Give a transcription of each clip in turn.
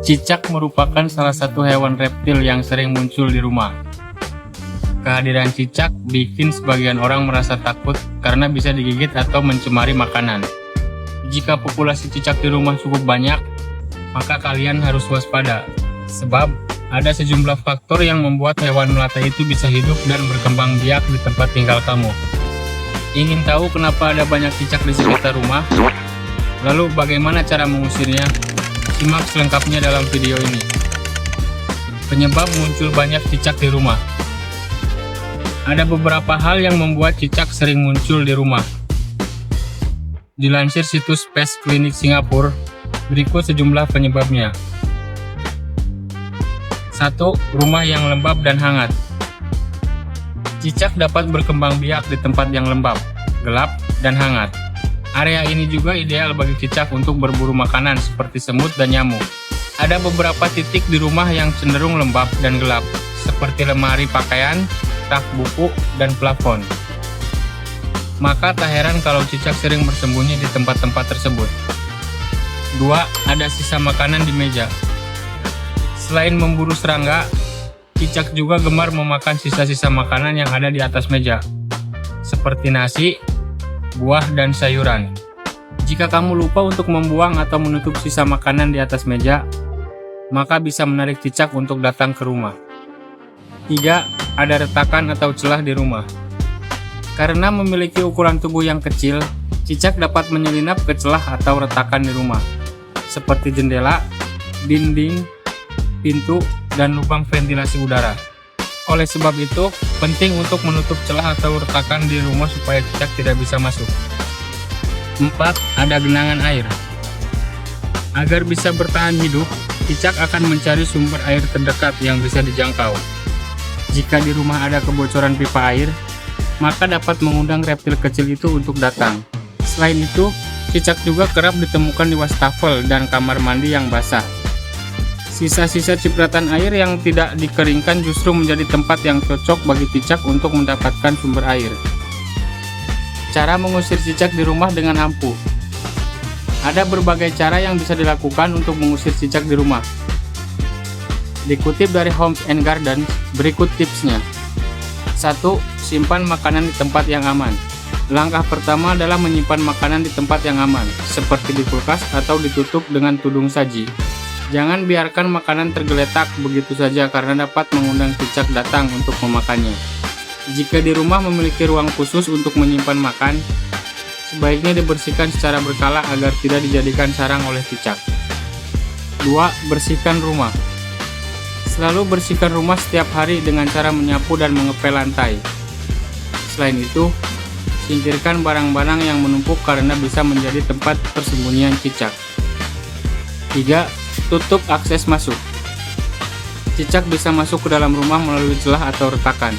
Cicak merupakan salah satu hewan reptil yang sering muncul di rumah. Kehadiran cicak bikin sebagian orang merasa takut karena bisa digigit atau mencemari makanan. Jika populasi cicak di rumah cukup banyak, maka kalian harus waspada, sebab ada sejumlah faktor yang membuat hewan melata itu bisa hidup dan berkembang biak di tempat tinggal kamu. Ingin tahu kenapa ada banyak cicak di sekitar rumah? Lalu bagaimana cara mengusirnya? Simak selengkapnya dalam video ini. Penyebab muncul banyak cicak di rumah. Ada beberapa hal yang membuat cicak sering muncul di rumah. Dilansir situs Pest Clinic Singapura, berikut sejumlah penyebabnya. 1. Rumah yang lembab dan hangat. Cicak dapat berkembang biak di tempat yang lembab, gelap, dan hangat. Area ini juga ideal bagi cicak untuk berburu makanan seperti semut dan nyamuk. Ada beberapa titik di rumah yang cenderung lembab dan gelap, seperti lemari pakaian, rak buku, dan plafon. Maka tak heran kalau cicak sering bersembunyi di tempat-tempat tersebut. 2. Ada sisa makanan di meja. Selain memburu serangga, cicak juga gemar memakan sisa-sisa makanan yang ada di atas meja, seperti nasi, buah, dan sayuran. Jika kamu lupa untuk membuang atau menutup sisa makanan di atas meja, maka bisa menarik cicak untuk datang ke rumah. 3. Ada retakan atau celah di rumah. Karena memiliki ukuran tubuh yang kecil, cicak dapat menyelinap ke celah atau retakan di rumah, seperti jendela, dinding, pintu, dan lubang ventilasi udara. Oleh sebab itu, penting untuk menutup celah atau retakan di rumah supaya cicak tidak bisa masuk. 4. Ada genangan air. Agar bisa bertahan hidup, cicak akan mencari sumber air terdekat yang bisa dijangkau. Jika di rumah ada kebocoran pipa air, maka dapat mengundang reptil kecil itu untuk datang. Selain itu, cicak juga kerap ditemukan di wastafel dan kamar mandi yang basah. Sisa-sisa cipratan air yang tidak dikeringkan justru menjadi tempat yang cocok bagi cicak untuk mendapatkan sumber air. Cara mengusir cicak di rumah dengan ampuh. Ada berbagai cara yang bisa dilakukan untuk mengusir cicak di rumah. Dikutip dari Homes and Gardens, berikut tipsnya. 1. Simpan makanan di tempat yang aman. Langkah pertama adalah menyimpan makanan di tempat yang aman, seperti di kulkas atau ditutup dengan tudung saji. Jangan biarkan makanan tergeletak begitu saja karena dapat mengundang cicak datang untuk memakannya. Jika di rumah memiliki ruang khusus untuk menyimpan makan, sebaiknya dibersihkan secara berkala agar tidak dijadikan sarang oleh cicak. 2. Bersihkan rumah. Selalu bersihkan rumah setiap hari dengan cara menyapu dan mengepel lantai. Selain itu, singkirkan barang-barang yang menumpuk karena bisa menjadi tempat persembunyian cicak. 3. Tutup akses masuk. Cicak bisa masuk ke dalam rumah melalui celah atau retakan.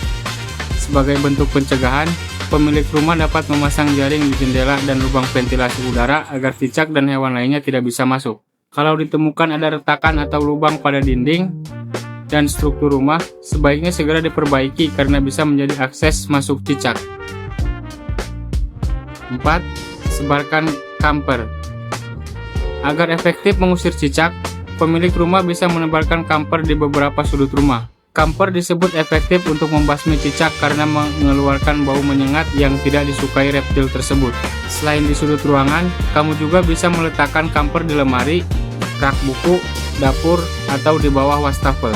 Sebagai bentuk pencegahan, pemilik rumah dapat memasang jaring di jendela dan lubang ventilasi udara agar cicak dan hewan lainnya tidak bisa masuk. Kalau ditemukan ada retakan atau lubang pada dinding dan struktur rumah, sebaiknya segera diperbaiki karena bisa menjadi akses masuk cicak. 4. Sebarkan kamper. Agar efektif mengusir cicak, pemilik rumah bisa menebarkan kamper di beberapa sudut rumah. Kamper disebut efektif untuk membasmi cicak karena mengeluarkan bau menyengat yang tidak disukai reptil tersebut. Selain di sudut ruangan, kamu juga bisa meletakkan kamper di lemari, rak buku, dapur, atau di bawah wastafel.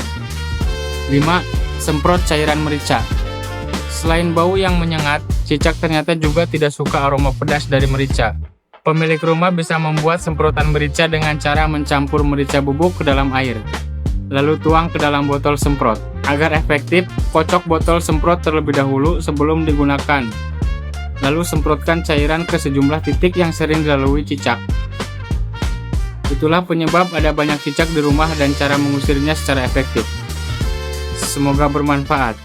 5. Semprot cairan merica. Selain bau yang menyengat, cicak ternyata juga tidak suka aroma pedas dari merica. Pemilik rumah bisa membuat semprotan merica dengan cara mencampur merica bubuk ke dalam air, lalu tuang ke dalam botol semprot. Agar efektif, kocok botol semprot terlebih dahulu sebelum digunakan, lalu semprotkan cairan ke sejumlah titik yang sering dilalui cicak. Itulah penyebab ada banyak cicak di rumah dan cara mengusirnya secara efektif. Semoga bermanfaat.